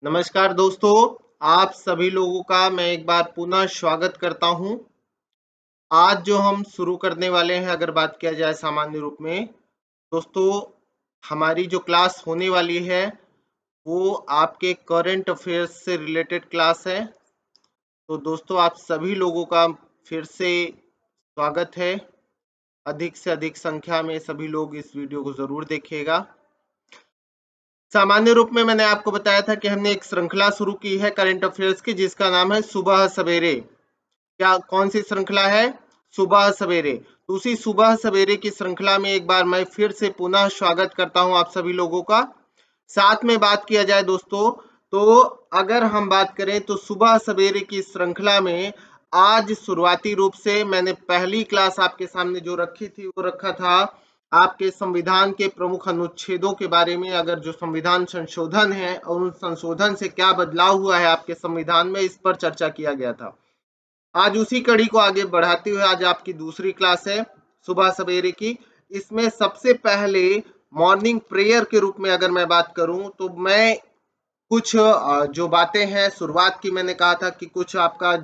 नमस्कार दोस्तों, आप सभी लोगों का मैं एक बार पुनः स्वागत करता हूं। आज जो हम शुरू करने वाले हैं, अगर बात किया जाए सामान्य रूप में, दोस्तों हमारी जो क्लास होने वाली है वो आपके करंट अफेयर्स से रिलेटेड क्लास है। तो दोस्तों आप सभी लोगों का फिर से स्वागत है। अधिक से अधिक संख्या में सभी लोग इस वीडियो को जरूर देखिएगा। सामान्य रूप में मैंने आपको बताया था कि हमने एक श्रृंखला शुरू की है करंट अफेयर्स की, जिसका नाम है सुबह सवेरे। क्या कौन सी श्रृंखला है? सुबह सवेरे। तो उसी सुबह सवेरे की श्रृंखला में एक बार मैं फिर से पुनः स्वागत करता हूं आप सभी लोगों का। साथ में बात किया जाए दोस्तों, तो अगर हम बात करें तो सुबह सवेरे की श्रृंखला में आज शुरुआती रूप से मैंने पहली क्लास आपके सामने जो रखी थी वो रखा था आपके संविधान के प्रमुख अनुच्छेदों के बारे में। अगर जो संविधान संशोधन है और उन संशोधन से क्या बदलाव हुआ है आपके संविधान में, इस पर चर्चा किया गया था। आज उसी कड़ी को आगे बढ़ाते हुए आज आपकी दूसरी क्लास है सुबह सवेरे की। इसमें सबसे पहले मॉर्निंग प्रेयर के रूप में अगर मैं बात करूं तो मैं कुछ जो बातें हैं, शुरुआत की मैंने कहा था कि कुछ आपका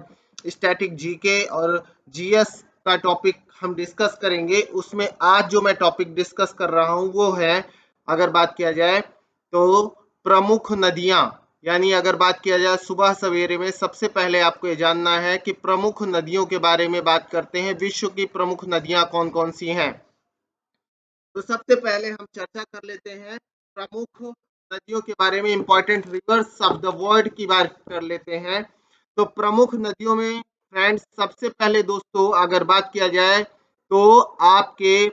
स्टैटिक जीके और जीएस का टॉपिक हम डिस्कस करेंगे। उसमें आज जो मैं टॉपिक डिस्कस कर रहा हूं वो है, अगर बात किया जाए तो प्रमुख नदियां। यानी अगर बात किया जाए सुबह सवेरे में, सबसे पहले आपको ये जानना है कि प्रमुख नदियों के बारे में बात करते हैं। विश्व की प्रमुख नदियां कौन कौन सी हैं? तो सबसे पहले हम चर्चा कर लेते हैं प्रमुख नदियों के बारे में। Important rivers of the world की बात कर लेते हैं। तो प्रमुख नदियों में फ्रेंड्स, सबसे पहले दोस्तों अगर बात किया जाए तो आपके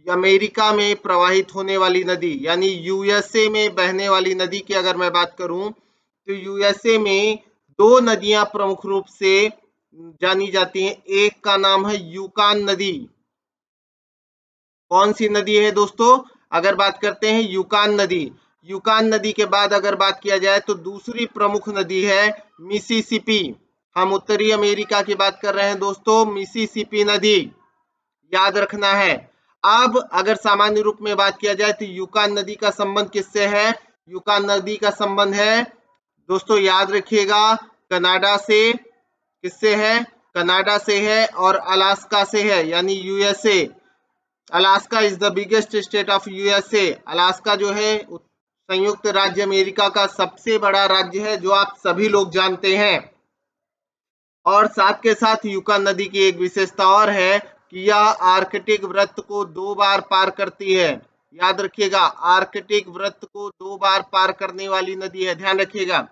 अमेरिका में प्रवाहित होने वाली नदी, यानी यूएसए में बहने वाली नदी की अगर मैं बात करूं तो यूएसए में दो नदियां प्रमुख रूप से जानी जाती हैं। एक का नाम है यूकान नदी। कौन सी नदी है दोस्तों? अगर बात करते हैं यूकान नदी। यूकान नदी के बाद अगर बात किया जाए तो दूसरी प्रमुख नदी है मिसिसिपी। हम उत्तरी अमेरिका की बात कर रहे हैं दोस्तों, मिसिसिपी नदी याद रखना है। अब अगर सामान्य रूप में बात किया जाए तो यूकान नदी का संबंध किससे है? यूकान नदी का संबंध है दोस्तों, याद रखिएगा, कनाडा से। किससे है? कनाडा से है और अलास्का से है, यानी USA. Alaska is the biggest state of USA. Alaska जो है संयुक्त राज्य अमेरिका का सबसे बड़ा राज्य है, जो आप सभी लोग जानते हैं। और साथ के साथ यूकान नदी की एक विशेषता और है कि यह आर्कटिक वृत्त को 2 बार पार करती है। याद रखिएगा, आर्कटिक वृत्त को 2 बार पार करने वाली नदी है, ध्यान रखिएगा।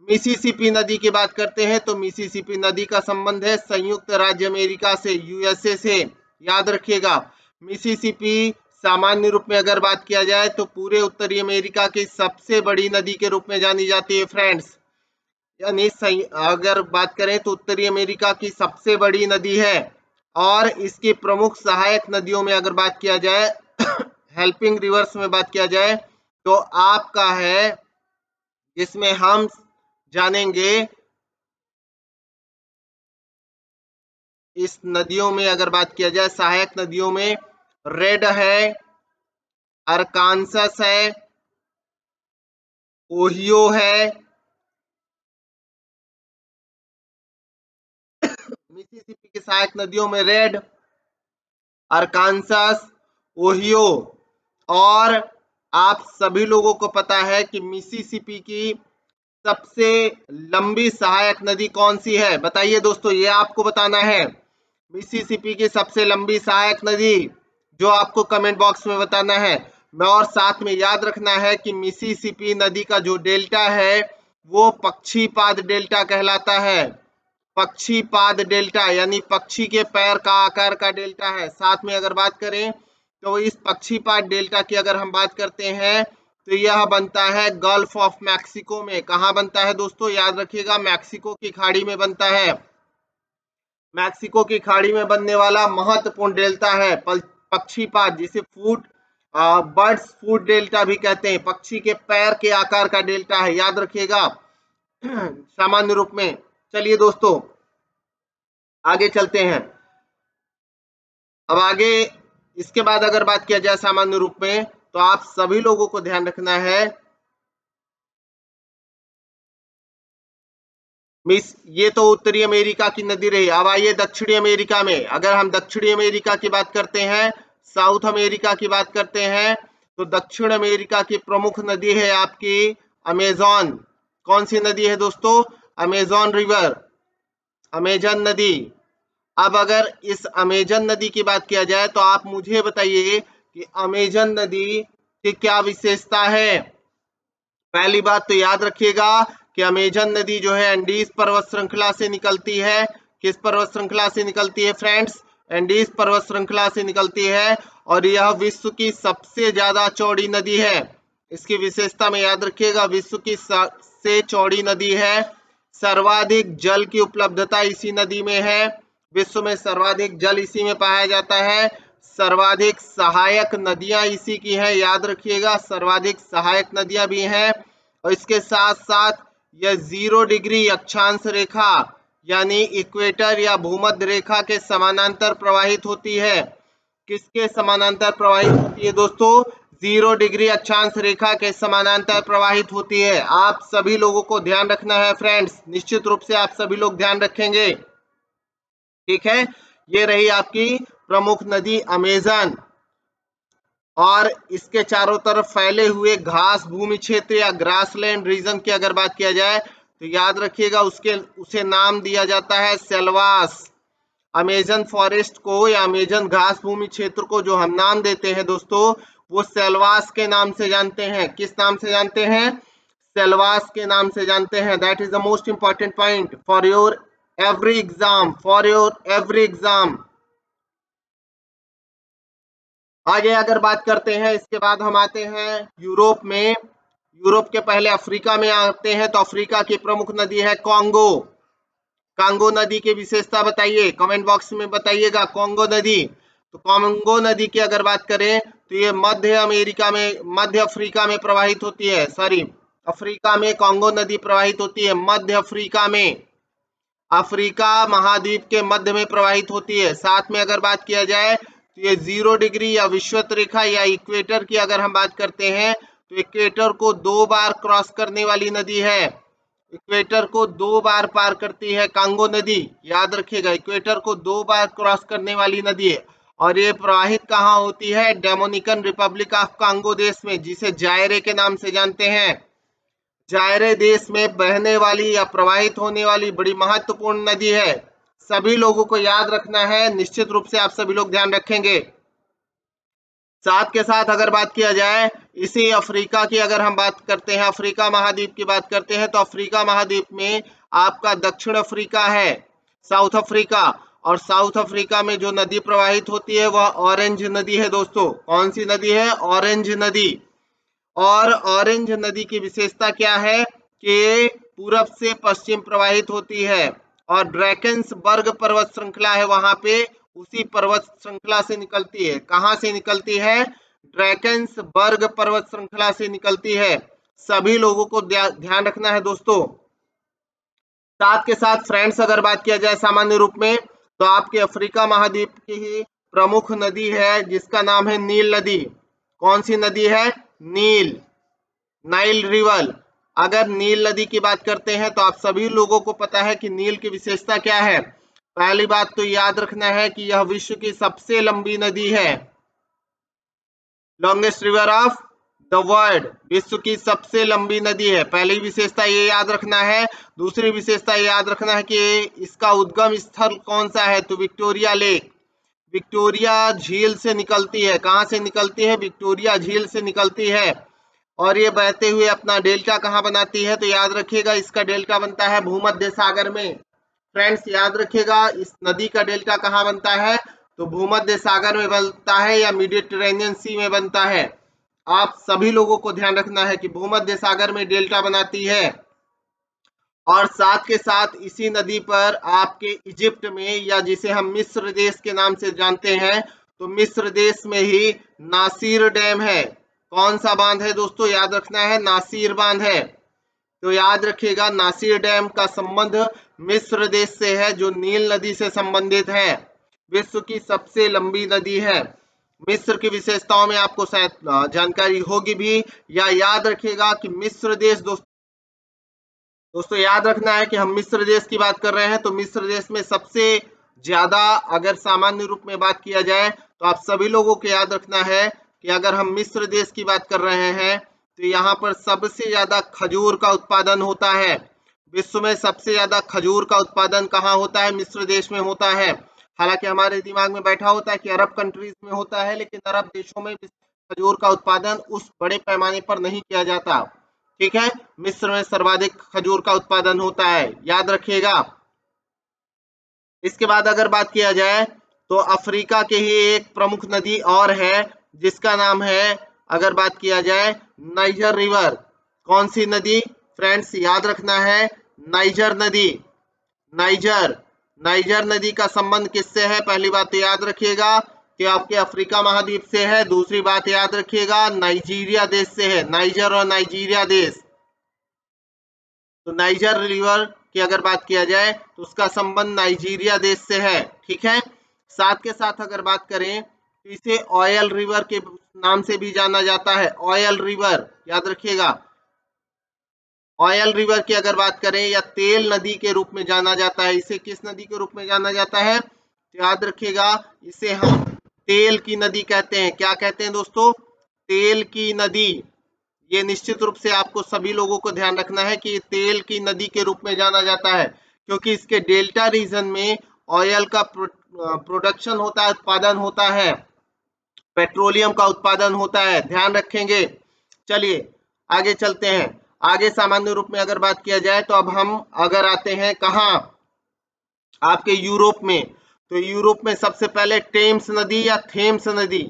मिसिसिपी नदी की बात करते हैं तो मिसिसिपी नदी का संबंध है संयुक्त राज्य अमेरिका से, यूएसए से। याद रखिएगा, मिसिसिपी सामान्य रूप में अगर बात किया जाए तो पूरे उत्तरी अमेरिका की सबसे बड़ी नदी के रूप में जानी जाती है फ्रेंड्स। यानी अगर बात करें तो उत्तरी अमेरिका की सबसे बड़ी नदी है। और इसकी प्रमुख सहायक नदियों में अगर बात किया जाए हेल्पिंग रिवर्स में बात किया जाए तो आपका है, जिसमें हम जानेंगे इस नदियों में अगर बात किया जाए सहायक नदियों में, रेड है, अरकानसस है, ओहियो है। मिसिसिपी की सहायक नदियों में रेड, अरकानसस, ओहियो। और आप सभी लोगों को पता है कि मिसिसिपी की सबसे लंबी सहायक नदी कौन सी है? बताइए दोस्तों, ये आपको बताना है। मिसिसिपी की सबसे लंबी सहायक नदी जो आपको कमेंट बॉक्स में बताना है। मैं और साथ में याद रखना है कि मिसिसिपी नदी का जो डेल्टा है वो पक्षीपाद डेल्टा कहलाता है। पक्षीपाद डेल्टा यानी पक्षी के पैर का आकार का डेल्टा है। साथ में अगर बात करें तो इस पक्षीपाद डेल्टा की अगर हम बात करते हैं तो यह बनता है गल्फ ऑफ मैक्सिको में। कहां बनता है दोस्तों? याद रखिएगा, मैक्सिको की खाड़ी में बनता है। मैक्सिको की खाड़ी में बनने वाला महत्वपूर्ण डेल्टा है पक्षीपाद, जिसे फूट बर्ड्स फूट डेल्टा भी कहते हैं। पक्षी के पैर के आकार का डेल्टा है, याद रखिएगा सामान्य रूप में। चलिए दोस्तों आगे चलते हैं। अब आगे इसके बाद अगर बात किया जाए सामान्य रूप में तो आप सभी लोगों को ध्यान रखना है मिस ये तो उत्तरी अमेरिका की नदी रही। अब आइए दक्षिणी अमेरिका में। अगर हम दक्षिणी अमेरिका की बात करते हैं, साउथ अमेरिका की बात करते हैं, तो दक्षिण अमेरिका की प्रमुख नदी है आपकी अमेजॉन। कौन सी नदी है दोस्तों? अमेजॉन रिवर, अमेजन नदी। अब अगर इस अमेजन नदी की बात किया जाए तो आप मुझे बताइए कि अमेजन नदी की क्या विशेषता है। पहली बात तो याद रखिएगा कि अमेजन नदी जो है एंडीज पर्वत श्रृंखला से निकलती है। किस पर्वत श्रृंखला से निकलती है फ्रेंड्स? एंडीज पर्वत श्रृंखला से निकलती है, और यह विश्व की सबसे ज्यादा चौड़ी नदी है। इसकी विशेषता में याद रखिएगा, विश्व की सबसे चौड़ी नदी है। सर्वाधिक जल की उपलब्धता इसी नदी में है। विश्व में सर्वाधिक जल इसी में पाया जाता है। सर्वाधिक सहायक नदियां इसी की हैं, याद रखिएगा, सर्वाधिक सहायक नदियां भी हैं। और इसके साथ साथ यह 0 डिग्री अक्षांश रेखा यानी इक्वेटर या भूमध्य रेखा के समानांतर प्रवाहित होती है। किसके समानांतर प्रवाहित होती है दोस्तों? 0 डिग्री अक्षांश रेखा के समानांतर प्रवाहित होती है। आप सभी लोगों को ध्यान रखना है फ्रेंड्स, निश्चित रूप से आप सभी लोग ध्यान रखेंगे। ठीक है, ये रही आपकी प्रमुख नदी अमेजन। और इसके चारों तरफ फैले हुए घास भूमि क्षेत्र या ग्रासलैंड रीजन की अगर बात किया जाए तो याद रखिएगा उसे नाम दिया जाता है सेल्वास। अमेजन फॉरेस्ट को या अमेजन घास भूमि क्षेत्र को जो हम नाम देते हैं दोस्तों, वो सेल्वास के नाम से जानते हैं। किस नाम से जानते हैं? सेल्वास के नाम से जानते हैं। That is the most important point for your every exam, for your every exam. आगे अगर बात करते हैं, इसके बाद हम आते हैं यूरोप में। यूरोप के पहले अफ्रीका में आते हैं, तो अफ्रीका की प्रमुख नदी है कॉन्गो। कांगो नदी की विशेषता बताइए, कमेंट बॉक्स में बताइएगा। कॉन्गो नदी, तो कॉन्गो नदी की अगर बात करें तो ये मध्य अमेरिका में, मध्य अफ्रीका में प्रवाहित होती है। सॉरी, अफ्रीका में कॉन्गो नदी प्रवाहित होती है, मध्य अफ्रीका में, अफ्रीका महाद्वीप के मध्य में प्रवाहित होती है। साथ में अगर बात किया जाए तो ये 0 डिग्री या विषुवत रेखा या इक्वेटर की अगर हम बात करते हैं तो इक्वेटर को 2 बार क्रॉस करने वाली नदी है। इक्वेटर को 2 बार पार करती है कांगो नदी, याद रखिएगा, इक्वेटर को 2 बार क्रॉस करने वाली नदी है। और ये प्रवाहित कहाँ होती है? डोमिनिकन रिपब्लिक ऑफ कांगो देश में, जिसे जायरे के नाम से जानते हैं। जायरे देश में बहने वाली या प्रवाहित होने वाली बड़ी महत्वपूर्ण नदी है। सभी लोगों को याद रखना है, निश्चित रूप से आप सभी लोग ध्यान रखेंगे। साथ के साथ अगर बात किया जाए इसी अफ्रीका की, अगर हम बात करते हैं अफ्रीका महाद्वीप की बात करते हैं, तो अफ्रीका महाद्वीप में आपका दक्षिण अफ्रीका है, साउथ अफ्रीका। और साउथ अफ्रीका में जो नदी प्रवाहित होती है वह ऑरेंज नदी है दोस्तों। कौन सी नदी है? ऑरेंज नदी। और ऑरेंज नदी की विशेषता क्या है कि पूरब से पश्चिम प्रवाहित होती है, और ड्रैकेंसबर्ग पर्वत श्रृंखला है वहां पे, उसी पर्वत श्रृंखला से निकलती है। कहां से निकलती है? ड्रैकेंसबर्ग पर्वत श्रृंखला से निकलती है। सभी लोगों को ध्यान रखना है दोस्तों। साथ के साथ फ्रेंड्स अगर बात किया जाए सामान्य रूप में, तो आपके अफ्रीका महाद्वीप की ही प्रमुख नदी है जिसका नाम है नील नदी। कौन सी नदी है? नील, नाइल रिवर। अगर नील नदी की बात करते हैं तो आप सभी लोगों को पता है कि नील की विशेषता क्या है। पहली बात तो याद रखना है कि यह विश्व की सबसे लंबी नदी है, longest river of the world, विश्व की सबसे लंबी नदी है। पहली विशेषता ये याद रखना है। दूसरी विशेषता ये याद रखना है कि इसका उद्गम स्थल कौन सा है, तो विक्टोरिया लेक, विक्टोरिया झील से निकलती है। कहां से निकलती है? विक्टोरिया झील से निकलती है। और ये बहते हुए अपना डेल्टा कहाँ बनाती है, तो याद रखिएगा इसका डेल्टा बनता है भूमध्य सागर में। फ्रेंड्स याद रखिएगा इस नदी का डेल्टा कहाँ बनता है, तो भूमध्य सागर में बनता है या मेडिटेरेनियन सी में बनता है। आप सभी लोगों को ध्यान रखना है कि भूमध्य सागर में डेल्टा बनाती है। और साथ के साथ इसी नदी पर आपके इजिप्ट में, या जिसे हम मिस्र देश के नाम से जानते हैं, तो मिस्र देश में ही नासिर डैम है। कौन सा बांध है दोस्तों? याद रखना है, नासिर बांध है। तो याद रखिएगा नासिर डैम का संबंध मिस्र देश से है, जो नील नदी से संबंधित है, विश्व की सबसे लंबी नदी है। मिस्र की विशेषताओं में आपको शायद जानकारी होगी भी, या याद रखिएगा कि मिस्र देश दोस्तों दोस्तों याद रखना है कि हम मिस्र देश की बात कर रहे हैं, तो मिस्र देश में सबसे ज्यादा अगर सामान्य रूप में बात किया जाए तो आप सभी लोगों को याद रखना है कि अगर हम मिस्र देश की बात कर रहे हैं तो यहाँ पर सबसे ज्यादा खजूर का उत्पादन होता है। विश्व में सबसे ज्यादा खजूर का उत्पादन कहाँ होता है? मिस्र देश में होता है। हालांकि हमारे दिमाग में बैठा होता है कि अरब कंट्रीज में होता है, लेकिन अरब देशों में खजूर का उत्पादन उस बड़े पैमाने पर नहीं किया जाता। ठीक है, मिस्र में सर्वाधिक खजूर का उत्पादन होता है, याद रखिएगा। इसके बाद अगर बात किया जाए तो अफ्रीका के ही एक प्रमुख नदी और है जिसका नाम है, अगर बात किया जाए, नाइजर रिवर। कौन सी नदी फ्रेंड्स? याद रखना है, नाइजर नदी। नाइजर नाइजर नदी का संबंध किससे है? पहली बात तो याद रखिएगा कि आपके अफ्रीका महाद्वीप से है। दूसरी बात याद रखिएगा, नाइजीरिया देश से है। नाइजर और नाइजीरिया देश, तो नाइजर रिवर की अगर बात किया जाए तो उसका संबंध नाइजीरिया देश से है। ठीक है, साथ के साथ अगर बात करें तो इसे ऑयल रिवर के नाम से भी जाना जाता है। ऑयल रिवर, याद रखिएगा। ऑयल रिवर की अगर बात करें या तेल नदी के रूप में जाना जाता है। इसे किस नदी के रूप में जाना जाता है? तो याद रखिएगा, इसे हम तेल की नदी कहते हैं। क्या कहते हैं दोस्तों? तेल की नदी। ये निश्चित रूप से आपको सभी लोगों को ध्यान रखना है कि तेल की नदी के रूप में जाना जाता है, क्योंकि इसके डेल्टा रीजन में ऑयल का प्रोडक्शन होता है, उत्पादन होता है, पेट्रोलियम का उत्पादन होता है। ध्यान रखेंगे। चलिए आगे चलते हैं। आगे सामान्य रूप में अगर बात किया जाए तो अब हम अगर आते हैं कहाँ? आपके यूरोप में। तो यूरोप में सबसे पहले टेम्स नदी या थेम्स नदी,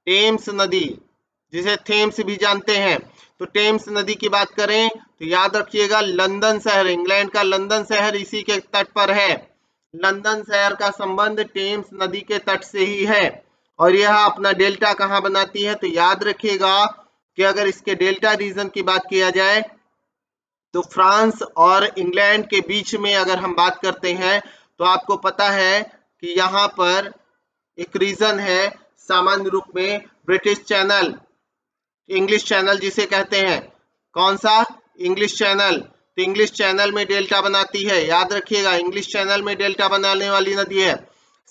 टेम्स नदी जिसे थेम्स भी जानते हैं, तो टेम्स नदी की बात करें तो याद रखिएगा, लंदन शहर, इंग्लैंड का लंदन शहर इसी के तट पर है। लंदन शहर का संबंध टेम्स नदी के तट से ही है। और यह अपना डेल्टा कहाँ बनाती है? तो याद रखिएगा कि अगर इसके डेल्टा रीजन की बात किया जाए तो फ्रांस और इंग्लैंड के बीच में अगर हम बात करते हैं तो आपको पता है कि यहाँ पर एक रीजन है सामान्य रूप में ब्रिटिश चैनल, इंग्लिश चैनल जिसे कहते हैं। कौन सा? English channel. तो इंग्लिश चैनल में डेल्टा बनाती है, याद रखिएगा, इंग्लिश चैनल में डेल्टा बनाने वाली नदी है।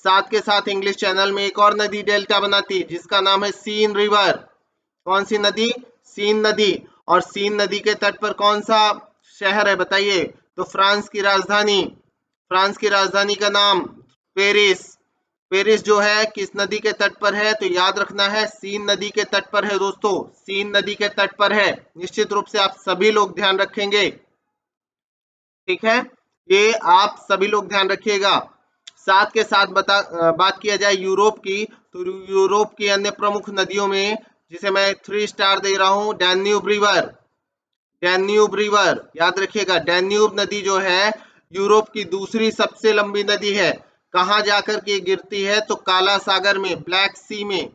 साथ के साथ इंग्लिश चैनल में एक और नदी डेल्टा बनाती है जिसका नाम है सीन रिवर। कौन सी नदी? सीन नदी। और सीन नदी के तट पर कौन सा शहर है बताइए? तो फ्रांस की राजधानी, फ्रांस की राजधानी का नाम पेरिस। पेरिस जो है किस नदी के तट पर है? तो याद रखना है, सीन नदी के तट पर है दोस्तों, सीन नदी के तट पर है। निश्चित रूप से आप सभी लोग ध्यान रखेंगे। ठीक है, ये आप सभी लोग ध्यान रखिएगा। साथ के साथ बात किया जाए यूरोप की, तो यूरोप की अन्य प्रमुख नदियों में जिसे मैं 3 स्टार दे रहा हूं, डैन्यूब रिवर। डैन्यूब रिवर, याद रखिएगा, डैन्यूब नदी जो है यूरोप की दूसरी सबसे लंबी नदी है। कहाँ जाकर के गिरती है? तो काला सागर में, ब्लैक सी में।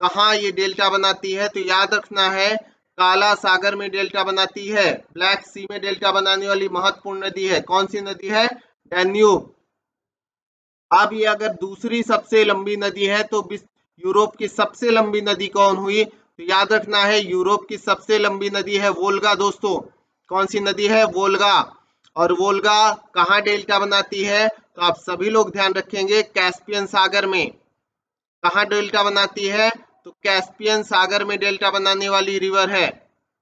कहाँ ये डेल्टा बनाती है? तो याद रखना है, काला सागर में डेल्टा बनाती है। ब्लैक सी में डेल्टा बनाने वाली महत्वपूर्ण नदी है। कौन सी नदी है? डैन्यूब। अब ये अगर दूसरी सबसे लंबी नदी है तो यूरोप की सबसे लंबी नदी कौन हुई? तो याद रखना है, यूरोप की सबसे लंबी नदी है वोल्गा दोस्तों। कौन सी नदी है? वोल्गा। और वोल्गा कहाँ डेल्टा बनाती है? तो आप सभी लोग ध्यान रखेंगे, कैस्पियन सागर में। कहाँ डेल्टा बनाती है? तो कैस्पियन सागर में डेल्टा बनाने वाली रिवर है।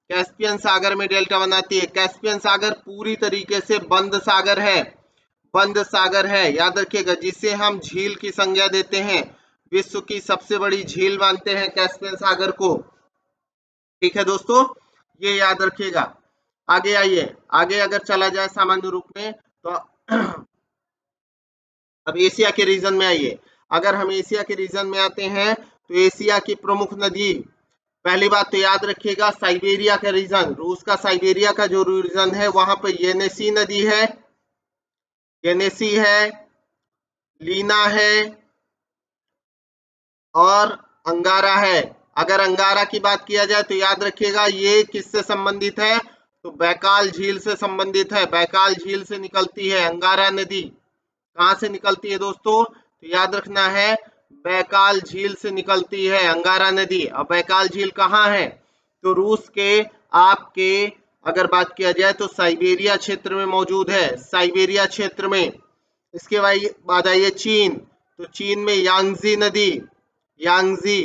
कैस्पियन सागर में डेल्टा बनाती है। कैस्पियन सागर पूरी तरीके से बंद सागर है, बंद सागर है, याद रखिएगा, जिसे हम झील की संज्ञा देते हैं। विश्व की सबसे बड़ी झील मानते हैं कैस्पियन सागर को। ठीक है दोस्तों, ये याद रखिएगा। आगे आइए, आगे अगर चला जाए सामान्य रूप में तो अब एशिया के रीजन में आइए। अगर हम एशिया के रीजन में आते हैं तो एशिया की प्रमुख नदी, पहली बात तो याद रखिएगा, साइबेरिया का रीजन, रूस का साइबेरिया का जो रीजन है वहां पर येनेसी नदी है, येनेसी है, लीना है और अंगारा है। अगर अंगारा की बात किया जाए तो याद रखिएगा ये किससे संबंधित है? तो बैकाल झील से संबंधित है। बैकाल झील से निकलती है अंगारा नदी। कहाँ से निकलती है दोस्तों? तो याद रखना है, बैकाल झील से निकलती है अंगारा नदी। और बैकाल झील कहाँ है? तो रूस के आपके अगर बात किया जाए तो साइबेरिया क्षेत्र में मौजूद है, साइबेरिया क्षेत्र में। इसके बाद आइए चीन, तो चीन में यांगजी नदी, यांगजी,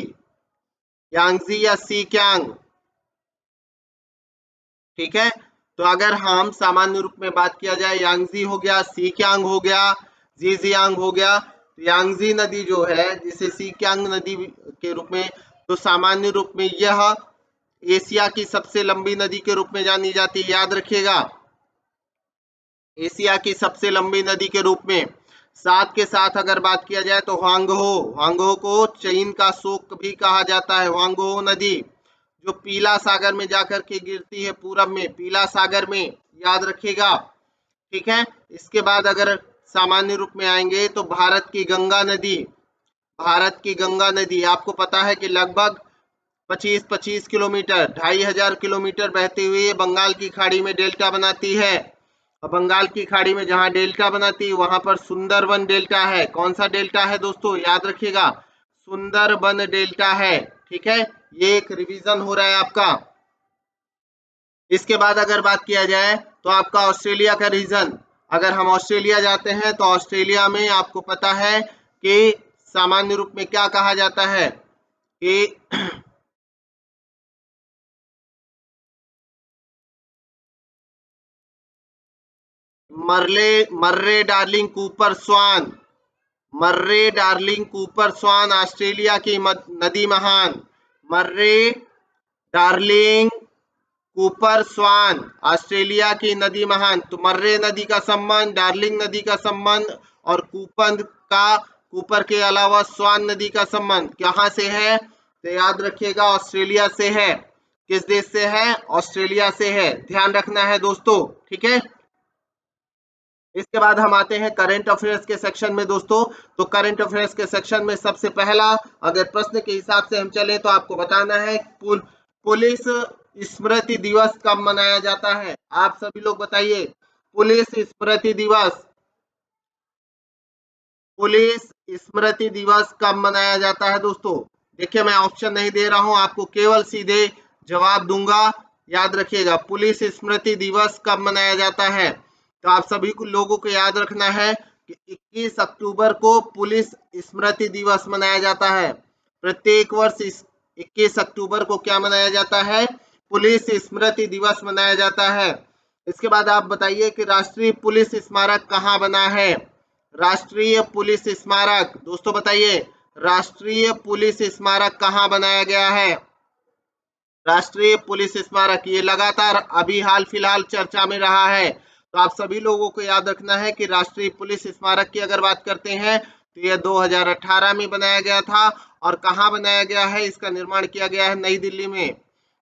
यांगजी या सीक्यांग, ठीक है। तो अगर हम सामान्य रूप में बात किया जाए, यांगजी हो गया, सीक्यांग हो गया, जीजियांग हो गया। तो यांगजी नदी जो है, जिसे सीक्यांग नदी के रूप में, तो सामान्य रूप में यह एशिया की सबसे लंबी नदी के रूप में जानी जाती है, याद रखिएगा, एशिया की सबसे लंबी नदी के रूप में। साथ के साथ अगर बात किया जाए तो ह्वांगहो, ह्वांगहो को चीन का शोक भी कहा जाता है। ह्वांगहो नदी जो पीला सागर में जाकर के गिरती है, पूरब में पीला सागर में, याद रखिएगा, ठीक है। इसके बाद अगर सामान्य रूप में आएंगे तो भारत की गंगा नदी, भारत की गंगा नदी आपको पता है कि लगभग 25-25 किलोमीटर, 2500 किलोमीटर बहती हुई बंगाल की खाड़ी में डेल्टा बनाती है। और बंगाल की खाड़ी में जहां डेल्टा बनाती है वहां पर सुंदरबन डेल्टा है। कौन सा डेल्टा है दोस्तों, याद रखिएगा, सुंदरबन डेल्टा है, ठीक है। ये एक रिवीजन हो रहा है आपका। इसके बाद अगर बात किया जाए तो आपका ऑस्ट्रेलिया का रीजन, अगर हम ऑस्ट्रेलिया जाते हैं तो ऑस्ट्रेलिया में आपको पता है कि सामान्य रूप में क्या कहा जाता है कि मर्रे डार्लिंग कूपर स्वान, मर्रे डार्लिंग कूपर स्वान ऑस्ट्रेलिया की नदी महान, मर्रे डार्लिंग कूपर स्वान ऑस्ट्रेलिया की नदी महान। तो मर्रे नदी का संबंध, डार्लिंग नदी का संबंध और कूपर के अलावा स्वान नदी का संबंध कहां से है, तो याद रखिएगा ऑस्ट्रेलिया से है। किस देश से है, ऑस्ट्रेलिया से है, ध्यान रखना है दोस्तों, ठीक है। इसके बाद हम आते हैं करंट अफेयर्स के सेक्शन में दोस्तों। तो करंट अफेयर्स के सेक्शन में सबसे पहला अगर प्रश्न के हिसाब से हम चले तो आपको बताना है पुलिस स्मृति दिवस कब मनाया जाता है। आप सभी लोग बताइए, पुलिस स्मृति दिवस, पुलिस स्मृति दिवस कब मनाया जाता है दोस्तों। देखिए मैं ऑप्शन नहीं दे रहा हूं, आपको केवल सीधे जवाब दूंगा, याद रखिएगा, पुलिस स्मृति दिवस कब मनाया जाता है। तो आप सभी को लोगों को याद रखना है कि 21 अक्टूबर को पुलिस स्मृति दिवस मनाया जाता है। प्रत्येक वर्ष 21 अक्टूबर को क्या मनाया जाता है, पुलिस स्मृति दिवस मनाया जाता है। इसके बाद आप बताइए कि राष्ट्रीय पुलिस स्मारक कहाँ बना है। राष्ट्रीय पुलिस स्मारक दोस्तों बताइए, राष्ट्रीय पुलिस स्मारक कहाँ बनाया गया है। राष्ट्रीय पुलिस स्मारक ये लगातार अभी हाल फिलहाल चर्चा में रहा है। तो आप सभी लोगों को याद रखना है कि राष्ट्रीय पुलिस स्मारक की अगर बात करते हैं तो यह 2018 में बनाया गया था। और कहाँ बनाया गया है, इसका निर्माण किया गया है नई दिल्ली में।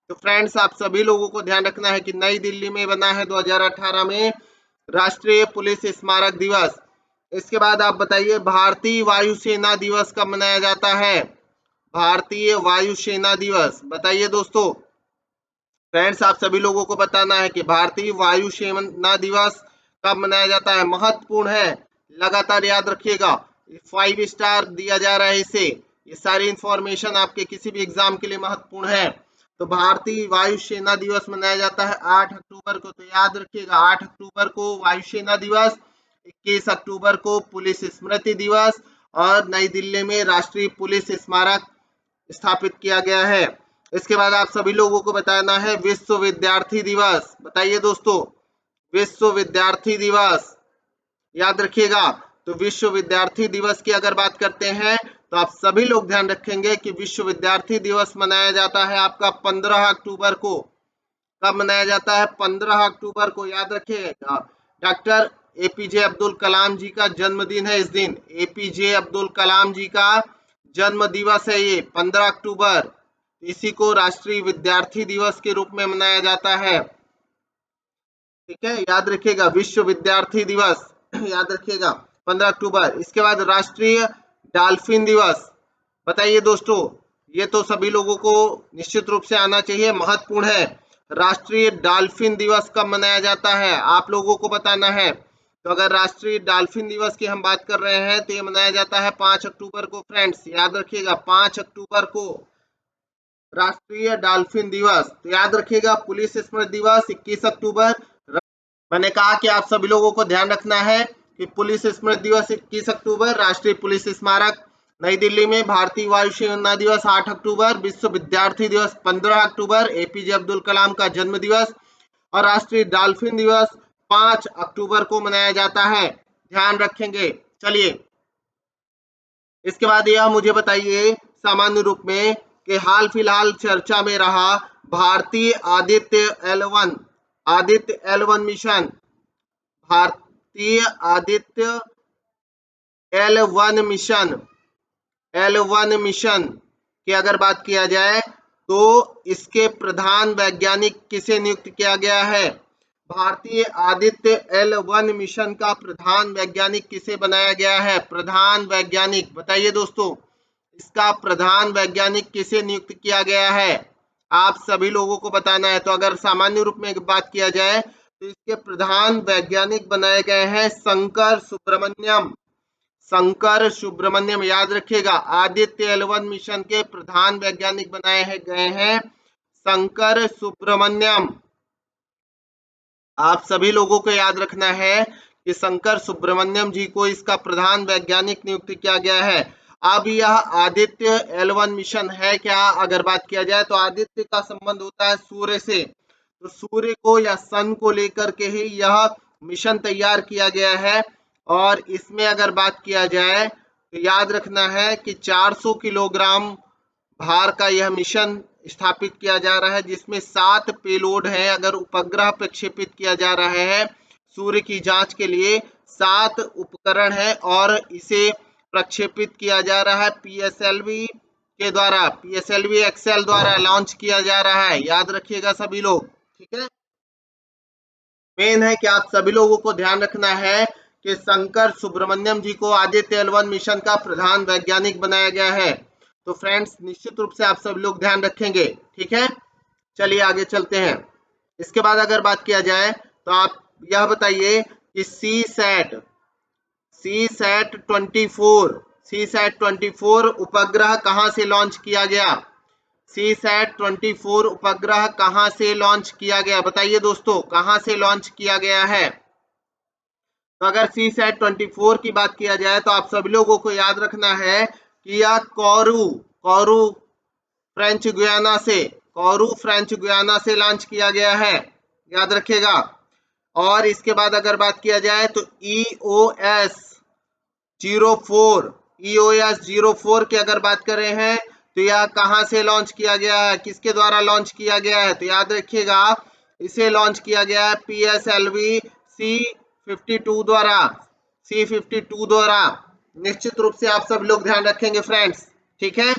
तो फ्रेंड्स आप सभी लोगों को ध्यान रखना है कि नई दिल्ली में बना है 2018 में राष्ट्रीय पुलिस स्मारक दिवस। इसके बाद आप बताइए भारतीय वायुसेना दिवस कब मनाया जाता है। भारतीय वायुसेना दिवस बताइए दोस्तों। फ्रेंड्स आप सभी लोगों को बताना है कि भारतीय वायुसेना दिवस कब मनाया जाता है, महत्वपूर्ण है, लगातार याद रखिएगा, 5 स्टार दिया जा रहा है इसे, ये सारी इंफॉर्मेशन आपके किसी भी एग्जाम के लिए महत्वपूर्ण है। तो भारतीय वायुसेना दिवस मनाया जाता है 8 अक्टूबर को, तो याद रखिएगा 8 अक्टूबर को वायुसेना दिवस, 21 अक्टूबर को पुलिस स्मृति दिवस और नई दिल्ली में राष्ट्रीय पुलिस स्मारक स्थापित किया गया है। इसके बाद आप सभी लोगों को बताना है विश्व विद्यार्थी दिवस, बताइए दोस्तों, विश्व विद्यार्थी दिवस, याद रखिएगा। तो विश्व विद्यार्थी दिवस की अगर बात करते हैं तो आप सभी लोग ध्यान रखेंगे कि विश्व विद्यार्थी दिवस मनाया जाता है आपका 15 अक्टूबर को। कब मनाया जाता है, 15 अक्टूबर को, याद रखिएगा। डॉक्टर एपीजे अब्दुल कलाम जी का जन्मदिन है इस दिन, एपीजे अब्दुल कलाम जी का जन्म दिवस है ये 15 अक्टूबर। इसी को राष्ट्रीय विद्यार्थी दिवस के रूप में मनाया जाता है, ठीक है, याद रखिएगा विश्व विद्यार्थी दिवस याद रखिएगा 15 अक्टूबर। इसके बाद राष्ट्रीय डॉल्फिन दिवस, बताइए दोस्तों, ये तो सभी लोगों को निश्चित रूप से आना चाहिए, महत्वपूर्ण है। राष्ट्रीय डॉल्फिन दिवस कब मनाया जाता है, आप लोगों को बताना है। तो अगर राष्ट्रीय डॉल्फिन दिवस की हम बात कर रहे हैं तो ये मनाया जाता है 5 अक्टूबर को। फ्रेंड्स याद रखिएगा 5 अक्टूबर को, राष्ट्रीय डॉल्फिन दिवस। तो याद रखिएगा पुलिस स्मृति दिवस 21 अक्टूबर। मैंने कहा कि आप सभी लोगों को ध्यान रखना है कि पुलिस स्मृति दिवस 21 अक्टूबर, राष्ट्रीय पुलिस स्मारक नई दिल्ली में, भारतीय वायु सेना दिवस 8 अक्टूबर, विश्व विद्यार्थी दिवस 15 अक्टूबर, एपीजे अब्दुल कलाम का जन्म दिवस और राष्ट्रीय डॉल्फिन दिवस 5 अक्टूबर को मनाया जाता है। ध्यान रखेंगे। चलिए, इसके बाद यह मुझे बताइए सामान्य रूप में कि हाल फिलहाल चर्चा में रहा भारतीय आदित्य L1 मिशन, भारतीय आदित्य L1 मिशन की अगर बात किया जाए तो इसके प्रधान वैज्ञानिक किसे नियुक्त किया गया है? भारतीय आदित्य L1 मिशन का प्रधान वैज्ञानिक किसे बनाया गया है? प्रधान वैज्ञानिक बताइए दोस्तों, इसका प्रधान वैज्ञानिक किसे नियुक्त किया गया है? आप सभी लोगों को बताना है। तो अगर सामान्य रूप में बात किया जाए तो इसके प्रधान वैज्ञानिक बनाए गए हैं शंकर सुब्रमण्यम। शंकर सुब्रमण्यम, याद रखिएगा, आदित्य L1 मिशन के प्रधान वैज्ञानिक बनाए गए हैं शंकर सुब्रमण्यम। आप सभी लोगों को याद रखना है कि शंकर सुब्रमण्यम जी को इसका प्रधान वैज्ञानिक नियुक्त किया गया है। अब यह आदित्य L1 मिशन है क्या? अगर बात किया जाए तो आदित्य का संबंध होता है सूर्य से, तो सूर्य को या सन को लेकर के ही यह मिशन तैयार किया गया है। और इसमें अगर बात किया जाए तो याद रखना है कि 400 किलोग्राम भार का यह मिशन स्थापित किया जा रहा है, जिसमें 7 पेलोड है। अगर उपग्रह प्रक्षेपित किया जा रहा है सूर्य की जांच के लिए, 7 उपकरण है और इसे प्रक्षेपित किया जा रहा है पीएसएलवी के द्वारा, पीएसएलवी एक्सएल द्वारा लॉन्च किया जा रहा है। याद रखिएगा सभी लोग, ठीक है। मेन है कि आप सभी लोगों को ध्यान रखना है कि शंकर सुब्रमण्यम जी को आदित्य L1 मिशन का प्रधान वैज्ञानिक बनाया गया है। तो फ्रेंड्स, निश्चित रूप से आप सब लोग ध्यान रखेंगे, ठीक है। चलिए आगे चलते हैं। इसके बाद अगर बात किया जाए तो आप यह बताइए कि सी सैट 24 उपग्रह कहां से लॉन्च किया गया? सी सैट 24 उपग्रह कहां से लॉन्च किया गया? बताइए दोस्तों, कहां से लॉन्च किया गया है? तो अगर सी सैट 24 की बात किया जाए तो आप सभी लोगों को याद रखना है कि यह कोरू फ्रेंच गुयाना से लॉन्च किया गया है। याद रखिएगा। और इसके बाद अगर बात किया जाए तो EOS 04 की अगर बात करें हैं तो यह कहां से लॉन्च किया गया है? किसके द्वारा लॉन्च किया गया है? तो याद रखिएगा, इसे लॉन्च किया गया है PSLV C-52 द्वारा। निश्चित रूप से आप सब लोग ध्यान रखेंगे फ्रेंड्स, ठीक है।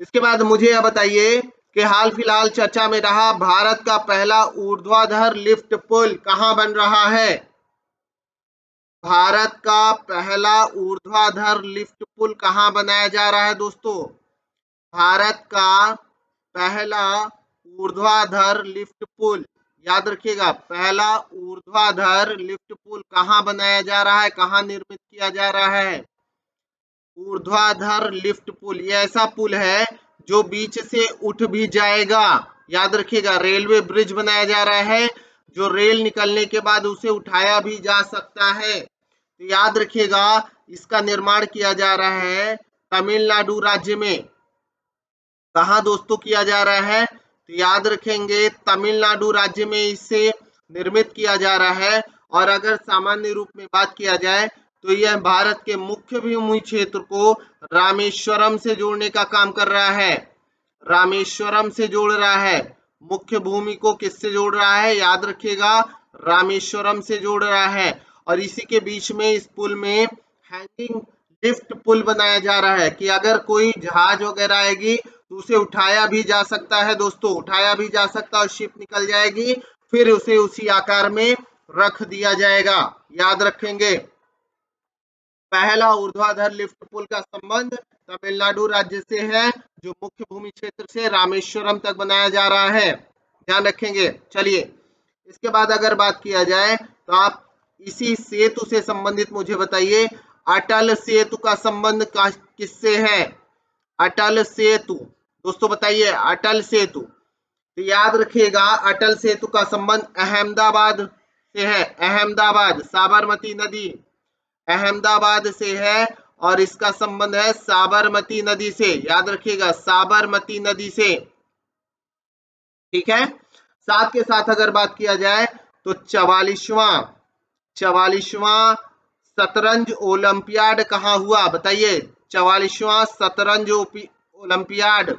इसके बाद मुझे यह बताइए कि हाल फिलहाल चर्चा में रहा भारत का पहला ऊर्ध्वाधर लिफ्ट पुल कहां बन रहा है? भारत का पहला ऊर्ध्वाधर लिफ्ट पुल कहां बनाया जा रहा है दोस्तों? भारत का पहला ऊर्ध्वाधर लिफ्ट पुल, याद रखिएगा, पहला ऊर्ध्वाधर लिफ्ट पुल कहां बनाया जा रहा है, कहां निर्मित किया जा रहा है? ऊर्ध्वाधर लिफ्ट पुल, ये ऐसा पुल है जो बीच से उठ भी जाएगा। याद रखिएगा, रेलवे ब्रिज बनाया जा रहा है जो रेल निकलने के बाद उसे उठाया भी जा सकता है। तो याद रखिएगा, इसका निर्माण किया जा रहा है तमिलनाडु राज्य में। कहां दोस्तों किया जा रहा है? तो याद रखेंगे, तमिलनाडु राज्य में इसे निर्मित किया जा रहा है। और अगर सामान्य रूप में बात किया जाए तो यह भारत के मुख्य भूमि क्षेत्र को रामेश्वरम से जोड़ने का काम कर रहा है। रामेश्वरम से जोड़ रहा है। मुख्य भूमि को किससे जोड़ रहा है? याद रखिएगा, रामेश्वरम से जोड़ रहा है। और इसी के बीच में इस पुल में हैंगिंग लिफ्ट पुल बनाया जा रहा है कि अगर कोई जहाज वगैरह आएगी तो उसे उठाया भी जा सकता है दोस्तों, उठाया भी जा सकता है और शिप निकल जाएगी, फिर उसे उसी आकार में रख दिया जाएगा। याद रखेंगे, पहला ऊर्ध्वाधर लिफ्ट पुल का संबंध तमिलनाडु राज्य से है, जो मुख्य भूमि क्षेत्र से रामेश्वरम तक बनाया जा रहा है। ध्यान रखेंगे। चलिए, इसके बाद अगर बात किया जाए तो आप इसी सेतु से संबंधित मुझे बताइए, अटल सेतु का संबंध किससे है? अटल सेतु। दोस्तों बताइए अटल सेतु। तो याद रखिएगा अटल सेतु का संबंध अहमदाबाद से है। अहमदाबाद, साबरमती नदी अहमदाबाद से है और इसका संबंध है साबरमती नदी से। याद रखिएगा साबरमती नदी से, ठीक है। साथ के साथ अगर बात किया जाए तो 44वां शतरंज ओलंपियाड कहाँ हुआ, बताइए। 44वां शतरंज ओलंपियाड।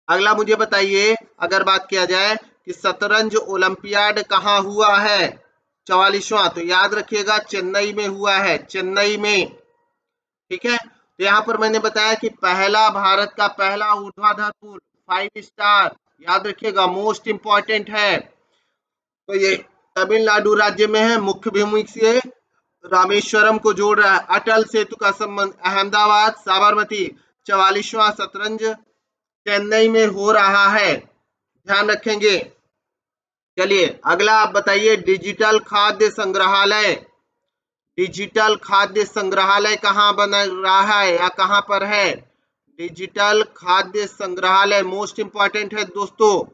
अगला मुझे बताइए अगर बात किया जाए कि शतरंज ओलंपियाड कहाँ हुआ है 44वां, तो याद रखिएगा चेन्नई में हुआ है, चेन्नई में, ठीक है। तो यहाँ पर मैंने बताया कि पहला भारत का पहला ऊर्ध्वाधर पुल 5 स्टार, याद रखिएगा मोस्ट इंपॉर्टेंट है। तो ये तमिलनाडु राज्य में है, मुख्य भूमि से रामेश्वरम को जोड़ रहा है। अटल सेतु का संबंध अहमदाबाद साबरमती। 44वां शतरंज चेन्नई में हो रहा है, ध्यान रखेंगे। चलिए अगला आप बताइए डिजिटल खाद्य संग्रहालय। डिजिटल खाद्य संग्रहालय कहाँ बन रहा है या कहाँ पर है? डिजिटल खाद्य संग्रहालय मोस्ट इंपॉर्टेंट है दोस्तों,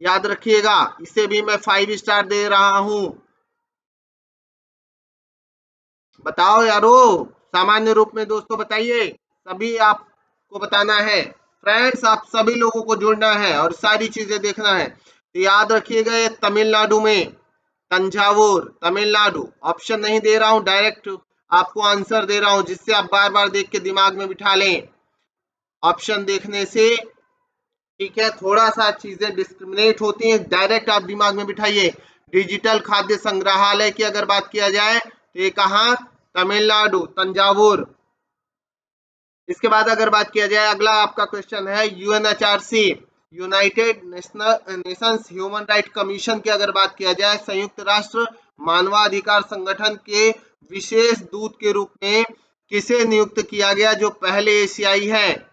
याद रखिएगा। इसे भी मैं 5 स्टार दे रहा हूं। बताओ यारो, सामान्य रूप में दोस्तों बताइए, सभी आपको बताना है। फ्रेंड्स आप सभी लोगों को जुड़ना है और सारी चीजें देखना है। तो याद रखिएगा ये तमिलनाडु में, तंजावुर, तमिलनाडु। ऑप्शन नहीं दे रहा हूं, डायरेक्ट आपको आंसर दे रहा हूं जिससे आप बार बार देख के दिमाग में बिठा लें। ऑप्शन देखने से, ठीक है, थोड़ा सा चीजें डिस्क्रिमिनेट होती हैं, डायरेक्ट आप दिमाग में बिठाइए। डिजिटल खाद्य संग्रहालय की अगर बात किया जाए तो ये कहाँ? तमिलनाडु, तंजावुर। इसके बाद अगर बात किया जाए अगला आपका क्वेश्चन है UNHRC, United Nations human right commission की अगर बात किया जाए, संयुक्त राष्ट्र मानवाधिकार संगठन के विशेष दूत के रूप में किसे नियुक्त किया गया जो पहले एशियाई है?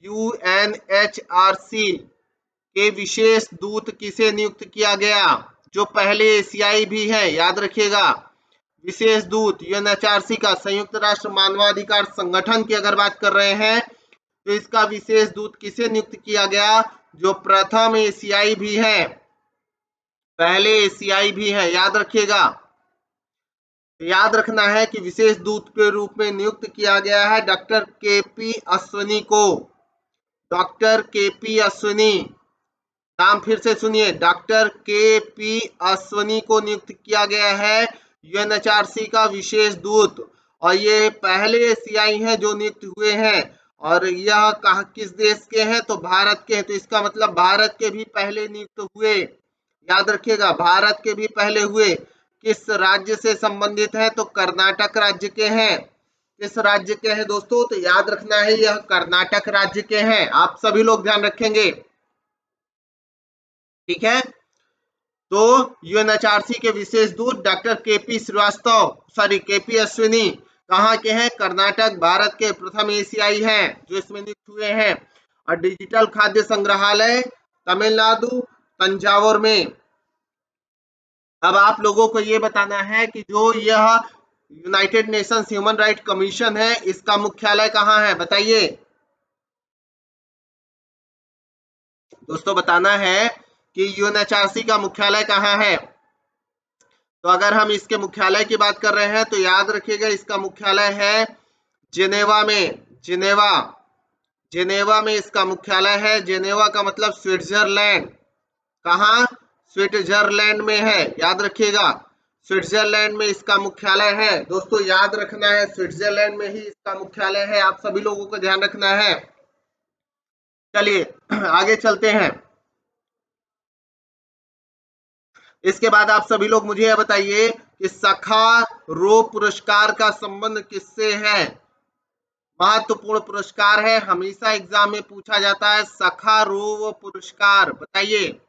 यूएनएचआरसी के विशेष दूत किसे नियुक्त किया गया जो पहले एशियाई भी है? याद रखिएगा विशेष दूत यूएनएचआरसी का, संयुक्त राष्ट्र मानवाधिकार संगठन की अगर बात कर रहे हैं तो इसका विशेष दूत किसे नियुक्त किया गया जो प्रथम एशियाई भी है, पहले एशियाई भी है? याद रखिएगा। याद रखना है कि विशेष दूत के रूप में नियुक्त किया गया है डॉक्टर केपी अश्विनी को। डॉक्टर केपी अश्विनी, नाम फिर से सुनिए, डॉक्टर केपी अश्विनी को नियुक्त किया गया है यूएनएचआरसी का विशेष दूत। और ये पहले एशियाई हैं जो नियुक्त हुए हैं। और यह कहा किस देश के हैं? तो भारत के हैं। तो इसका मतलब भारत के भी पहले नियुक्त हुए, याद रखिएगा भारत के भी पहले हुए। किस राज्य से संबंधित है? तो कर्नाटक राज्य के हैं। किस राज्य के हैं दोस्तों? तो याद रखना है यह कर्नाटक राज्य के हैं। आप सभी लोग ध्यान रखेंगे, ठीक है। तो यूएनएचआरसी के विशेष दूत doctor K P Srivastava, sorry K P Ashwini कहाँ के हैं? कर्नाटक, भारत के प्रथम एशियाई हैं जो इसमें नियुक्त हुए हैं। और डिजिटल खाद्य संग्रहालय तमिलनाडु, तंजावुर में। अब आप लोगों को ये बताना है कि जो यह United Nations human right commission है इसका मुख्यालय कहाँ है, बताइए दोस्तों। बताना है कि यूएनएचआरसी का मुख्यालय कहाँ है। तो अगर हम इसके मुख्यालय की बात कर रहे हैं तो याद रखिएगा इसका मुख्यालय है जिनेवा में। जिनेवा, जिनेवा में इसका मुख्यालय है। जिनेवा का मतलब स्विट्जरलैंड। कहाँ? स्विट्जरलैंड में है, याद रखिएगा स्विट्जरलैंड में इसका मुख्यालय है। दोस्तों याद रखना है स्विट्जरलैंड में ही इसका मुख्यालय है, आप सभी लोगों को ध्यान रखना है। चलिए आगे चलते हैं। इसके बाद आप सभी लोग मुझे यह बताइए कि सखारोव पुरस्कार का संबंध किससे है? महत्वपूर्ण पुरस्कार है, हमेशा एग्जाम में पूछा जाता है। सखारोव पुरस्कार, बताइए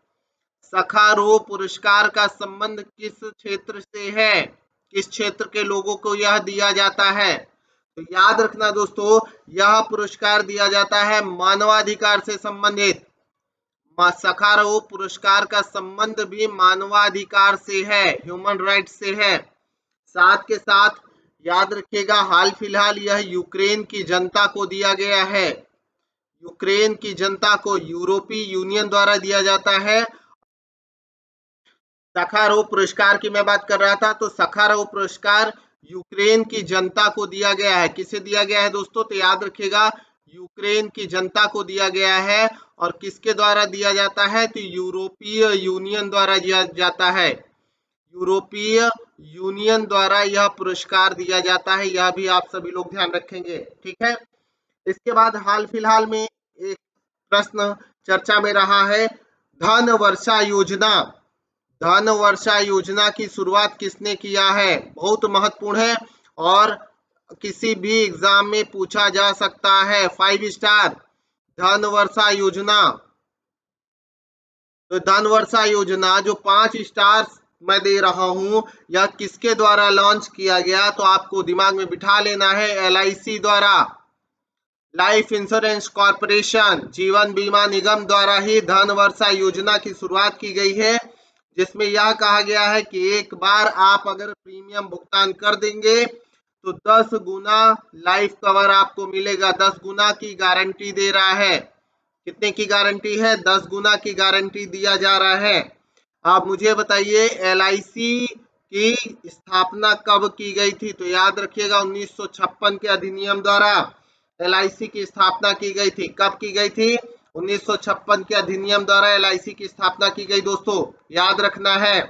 सखारोव पुरस्कार का संबंध किस क्षेत्र से है? किस क्षेत्र के लोगों को यह दिया जाता है? तो याद रखना दोस्तों यह पुरस्कार दिया जाता है मानवाधिकार से संबंधित। सखारोव पुरस्कार का संबंध भी मानवाधिकार से है, ह्यूमन राइट से है। साथ के साथ याद रखिएगा, हाल फिलहाल यह यूक्रेन की जनता को दिया गया है। यूक्रेन की जनता को यूरोपीय यूनियन द्वारा दिया जाता है। सखारोव पुरस्कार की मैं बात कर रहा था, तो सखारोव पुरस्कार यूक्रेन की जनता को दिया गया है। किसे दिया गया है दोस्तों? तो याद रखिएगा, यूक्रेन की जनता को दिया गया है। और किसके द्वारा दिया जाता है? तो यूरोपीय यूनियन द्वारा दिया जाता है। यूरोपीय यूनियन द्वारा यह पुरस्कार दिया जाता है, यह भी आप सभी लोग ध्यान रखेंगे, ठीक है। इसके बाद हाल फिलहाल में एक प्रश्न चर्चा में रहा है, धन वर्षा योजना। धन वर्षा योजना की शुरुआत किसने किया है? बहुत महत्वपूर्ण है और किसी भी एग्जाम में पूछा जा सकता है। 5 स्टार। धन वर्षा योजना, तो धन वर्षा योजना जो 5 स्टार मैं दे रहा हूं, यह किसके द्वारा लॉन्च किया गया? तो आपको दिमाग में बिठा लेना है, LIC द्वारा, लाइफ इंश्योरेंस कॉर्पोरेशन, जीवन बीमा निगम द्वारा ही धन वर्षा योजना की शुरुआत की गई है, जिसमें यह कहा गया है कि एक बार आप अगर प्रीमियम भुगतान कर देंगे तो 10 गुना लाइफ कवर आपको मिलेगा। 10 गुना की गारंटी दे रहा है। कितने की गारंटी है? 10 गुना की गारंटी दिया जा रहा है। आप मुझे बताइए, LIC की स्थापना कब की गई थी? तो याद रखिएगा, 1956 के अधिनियम द्वारा LIC की स्थापना की गई थी। कब की गई थी? 1956 के अधिनियम द्वारा LIC की स्थापना की गई दोस्तों, याद रखना है।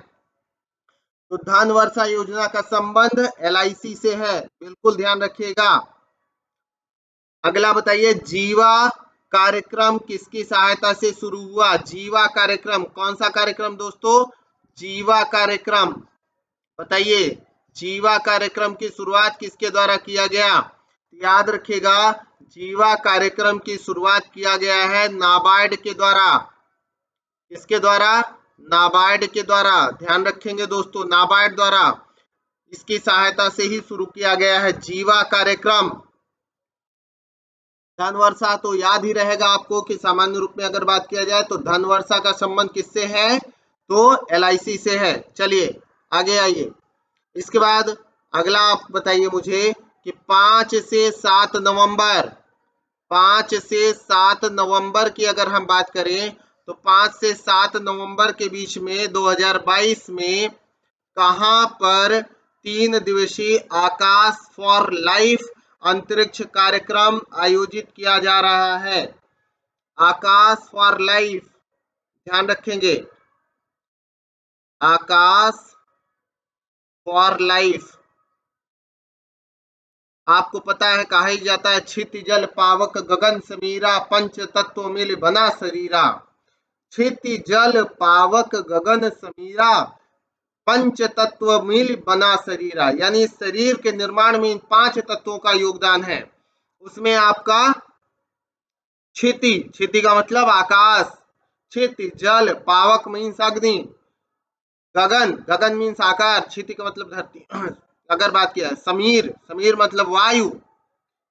तो धन वर्षा योजना का संबंध LIC से है, बिल्कुल ध्यान रखिएगा। अगला बताइए, जीवा कार्यक्रम किसकी सहायता से शुरू हुआ? जीवा कार्यक्रम, कौन सा कार्यक्रम दोस्तों? जीवा कार्यक्रम। बताइए, जीवा कार्यक्रम की शुरुआत किसके द्वारा किया गया? याद रखिएगा, जीवा कार्यक्रम की शुरुआत किया गया है नाबार्ड के द्वारा। किसके द्वारा? नाबार्ड के द्वारा। ध्यान रखेंगे दोस्तों, नाबार्ड द्वारा, इसकी सहायता से ही शुरू किया गया है जीवा कार्यक्रम। धन वर्षा तो याद ही रहेगा आपको कि सामान्य रूप में अगर बात किया जाए तो धन वर्षा का संबंध किससे है? तो LIC से है। चलिए आगे आइए। इसके बाद अगला आप बताइए मुझे कि 5 से 7 नवंबर, 5 से 7 नवंबर की अगर हम बात करें तो 5 से 7 नवंबर के बीच में 2022 में कहां पर 3 दिवसीय आकाश फॉर लाइफ अंतरिक्ष कार्यक्रम आयोजित किया जा रहा है? आकाश फॉर लाइफ, ध्यान रखेंगे, आकाश फॉर लाइफ। आपको पता है कहा ही जाता है, क्षिति जल पावक गगन समीरा, पंच तत्व मिल बना शरीरा। क्षिति जल पावक गगन समीरा, पंच तत्व मिल बना शरीरा, यानी शरीर के निर्माण में इन 5 तत्वों का योगदान है। उसमें आपका क्षिति, क्षिति का मतलब आकाश, क्षिति जल, पावक मीन्स अग्नि, गगन, गगन मीन्स आकार, क्षिति का मतलब धरती। अगर बात किया समीर, समीर मतलब वायु,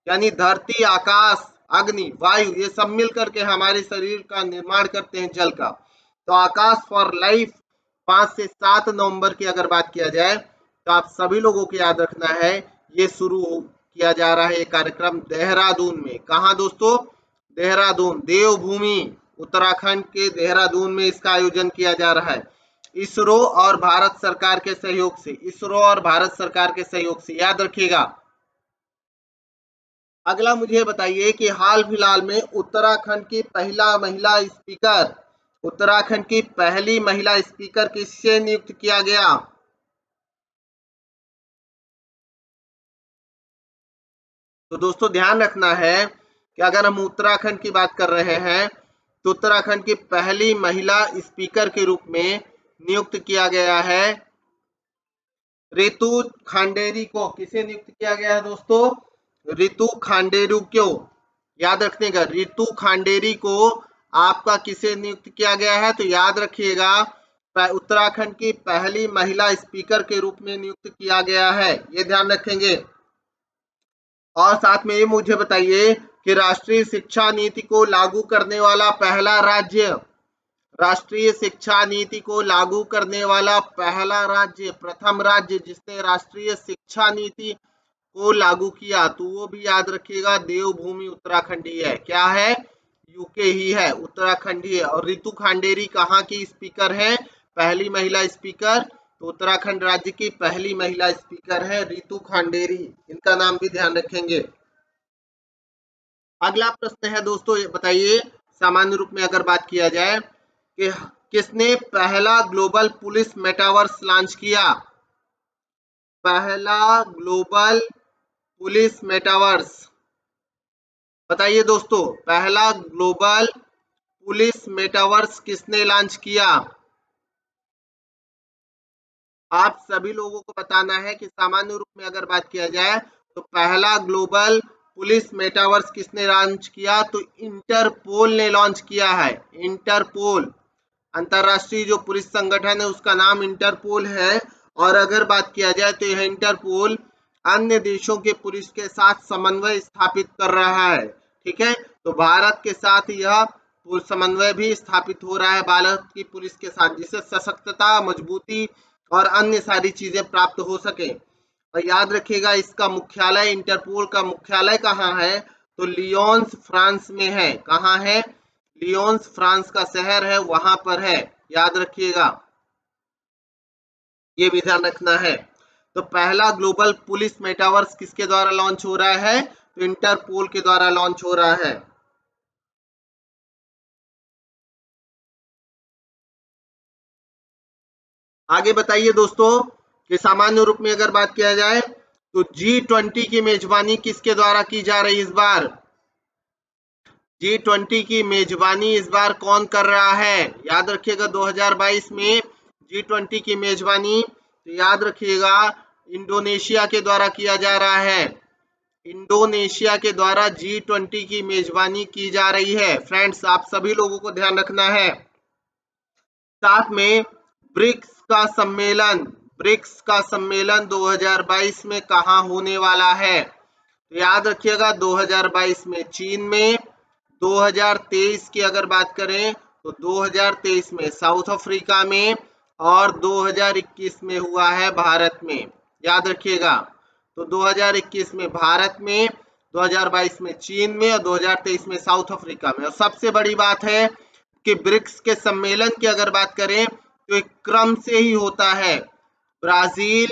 यानी धरती, आकाश, अग्नि, वायु, ये सब मिल करके हमारे शरीर का निर्माण करते हैं, जल का। तो आकाश फॉर लाइफ 5 से 7 नवंबर की अगर बात किया जाए तो आप सभी लोगों को याद रखना है, ये शुरू किया जा रहा है ये कार्यक्रम देहरादून में। कहा दोस्तों? देहरादून, देवभूमि उत्तराखंड के देहरादून में इसका आयोजन किया जा रहा है। इसरो और भारत सरकार के सहयोग से, इसरो और भारत सरकार के सहयोग से, याद रखिएगा। अगला मुझे बताइए कि हाल फिलहाल में उत्तराखंड की पहला महिला स्पीकर, उत्तराखंड की पहली महिला स्पीकर किससे नियुक्त किया गया? तो दोस्तों ध्यान रखना है कि अगर हम उत्तराखंड की बात कर रहे हैं तो उत्तराखंड की पहली महिला स्पीकर के रूप में नियुक्त किया गया है रितु खांडेरी को। किसे नियुक्त किया गया है दोस्तों? रितु खांडेरू को। याद रखने का, रितु खांडेरी को आपका किसे नियुक्त किया गया है? तो याद रखिएगा, उत्तराखंड की पहली महिला स्पीकर के रूप में नियुक्त किया गया है, ये ध्यान रखेंगे। और साथ में ये मुझे बताइए कि राष्ट्रीय शिक्षा नीति को लागू करने वाला पहला राज्य, राष्ट्रीय शिक्षा नीति को लागू करने वाला पहला राज्य, प्रथम राज्य जिसने राष्ट्रीय शिक्षा नीति को लागू किया, तो वो भी याद रखिएगा देवभूमि उत्तराखंड ही है। क्या है? यूके ही है, उत्तराखंड ही है। और रितु खांडेरी कहाँ की स्पीकर है? पहली महिला स्पीकर, तो उत्तराखंड राज्य की पहली महिला स्पीकर है रितु खांडेरी। इनका नाम भी ध्यान रखेंगे। अगला प्रश्न है दोस्तों, ये बताइए सामान्य रूप में अगर बात किया जाए कि किसने पहला ग्लोबल पुलिस मेटावर्स लॉन्च किया? पहला ग्लोबल पुलिस मेटावर्स, बताइए दोस्तों, पहला ग्लोबल पुलिस मेटावर्स किसने लॉन्च किया? आप सभी लोगों को बताना है कि सामान्य रूप में अगर बात किया जाए तो पहला ग्लोबल पुलिस मेटावर्स किसने लॉन्च किया? तो इंटरपोल ने लॉन्च किया है। इंटरपोल, अंतरराष्ट्रीय जो पुलिस संगठन है उसका नाम इंटरपोल है। और अगर बात किया जाए तो यह इंटरपोल अन्य देशों के पुलिस के साथ समन्वय स्थापित कर रहा है। ठीक है, तो भारत के साथ यह समन्वय भी स्थापित हो रहा है भारत की पुलिस के साथ, जिससे सशक्तता, मजबूती और अन्य सारी चीजें प्राप्त हो सके। और याद रखिएगा इसका मुख्यालय, इंटरपोल का मुख्यालय कहाँ है? तो लियोन्स फ्रांस में है। कहाँ है? लियोन्स फ्रांस का शहर है, वहां पर है, याद रखिएगा, ये भी ध्यान रखना है। तो पहला ग्लोबल पुलिस मेटावर्स किसके द्वारा लॉन्च हो रहा है? तो इंटरपोल के द्वारा लॉन्च हो रहा है। आगे बताइए दोस्तों कि सामान्य रूप में अगर बात किया जाए तो G20 की मेजबानी किसके द्वारा की जा रही इस बार? G20 की मेजबानी इस बार कौन कर रहा है? याद रखिएगा 2022 में G20 की मेजबानी, तो याद रखिएगा इंडोनेशिया के द्वारा किया जा रहा है। इंडोनेशिया के द्वारा G20 की मेजबानी की जा रही है। फ्रेंड्स, आप सभी लोगों को ध्यान रखना है। साथ में ब्रिक्स का सम्मेलन, ब्रिक्स का सम्मेलन 2022 में कहाँ होने वाला है? तो याद रखिएगा 2022 में चीन में, 2023 की अगर बात करें तो 2023 में साउथ अफ्रीका में, और 2021 में हुआ है भारत में। याद रखिएगा, तो 2021 में भारत में, 2022 में चीन में और 2023 में साउथ अफ्रीका में। और सबसे बड़ी बात है कि ब्रिक्स के सम्मेलन की अगर बात करें तो एक क्रम से ही होता है। ब्राजील,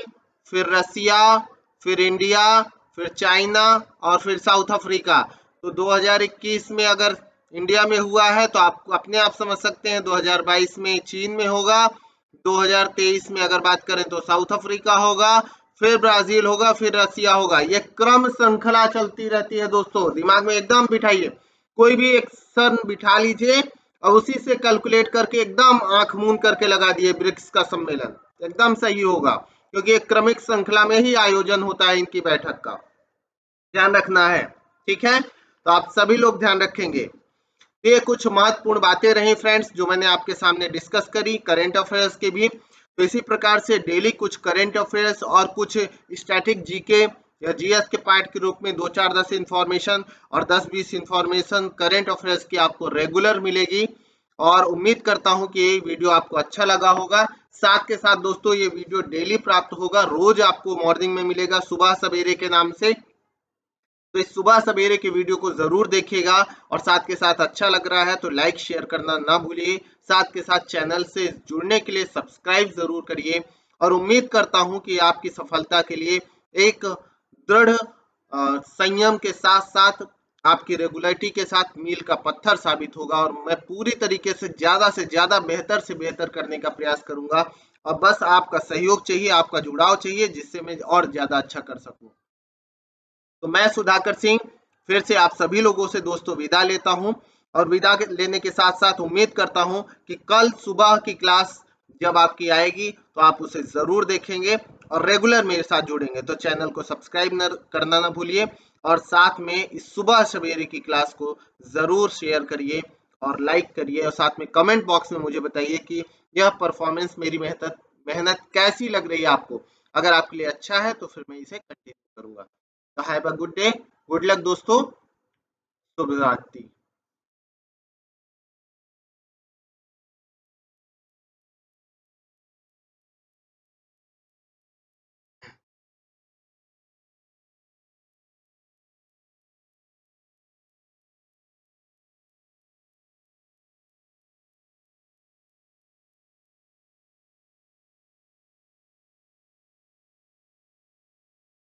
फिर रसिया, फिर इंडिया, फिर चाइना और फिर साउथ अफ्रीका। तो 2021 में अगर इंडिया में हुआ है तो आप अपने आप समझ सकते हैं 2022 में चीन में होगा, 2023 में अगर बात करें तो साउथ अफ्रीका होगा, फिर ब्राजील होगा, फिर रसिया होगा। ये क्रम श्रृंखला चलती रहती है दोस्तों, दिमाग में एकदम बिठाइए। कोई भी एक सन बिठा लीजिए और उसी से कैलकुलेट करके एकदम आंख मूंद करके लगा दिए ब्रिक्स का सम्मेलन, एकदम सही होगा, क्योंकि एक क्रमिक श्रृंखला में ही आयोजन होता है इनकी बैठक का। ध्यान रखना है, ठीक है, तो आप सभी लोग ध्यान रखेंगे। ये कुछ महत्वपूर्ण बातें रही फ्रेंड्स जो मैंने आपके सामने डिस्कस करी करेंट अफेयर्स के भी। तो इसी प्रकार से डेली कुछ करेंट अफेयर्स और कुछ स्टैटिक जीके या जीएस के पार्ट के रूप में 2-4-10 इंफॉर्मेशन और 10-20 इंफॉर्मेशन करेंट अफेयर्स की आपको रेगुलर मिलेगी। और उम्मीद करता हूं कि ये वीडियो आपको अच्छा लगा होगा। साथ के साथ दोस्तों ये वीडियो डेली प्राप्त होगा, रोज आपको मॉर्निंग में मिलेगा सुबह सवेरे के नाम से। तो इस सुबह सवेरे की वीडियो को जरूर देखिएगा और साथ के साथ अच्छा लग रहा है तो लाइक शेयर करना ना भूलिए। साथ के साथ चैनल से जुड़ने के लिए सब्सक्राइब जरूर करिए। और उम्मीद करता हूं कि आपकी सफलता के लिए एक दृढ़ संयम के साथ साथ आपकी रेगुलरिटी के साथ मील का पत्थर साबित होगा। और मैं पूरी तरीके से ज्यादा बेहतर से बेहतर करने का प्रयास करूंगा। और बस आपका सहयोग चाहिए, आपका जुड़ाव चाहिए, जिससे मैं और ज्यादा अच्छा कर सकूं। तो मैं सुधाकर सिंह फिर से आप सभी लोगों से दोस्तों विदा लेता हूं। और विदा लेने के साथ साथ उम्मीद करता हूं कि कल सुबह की क्लास जब आपकी आएगी तो आप उसे जरूर देखेंगे और रेगुलर मेरे साथ जुड़ेंगे। तो चैनल को सब्सक्राइब करना ना भूलिए और साथ में इस सुबह सवेरे की क्लास को जरूर शेयर करिए और लाइक करिए। और साथ में कमेंट बॉक्स में मुझे बताइए कि यह परफॉर्मेंस, मेरी मेहनत मेहनत कैसी लग रही है आपको। अगर आपके लिए अच्छा है तो फिर मैं इसे कंटिन्यू करूंगा। Have a good day, good luck दोस्तों, शुभ रात्रि।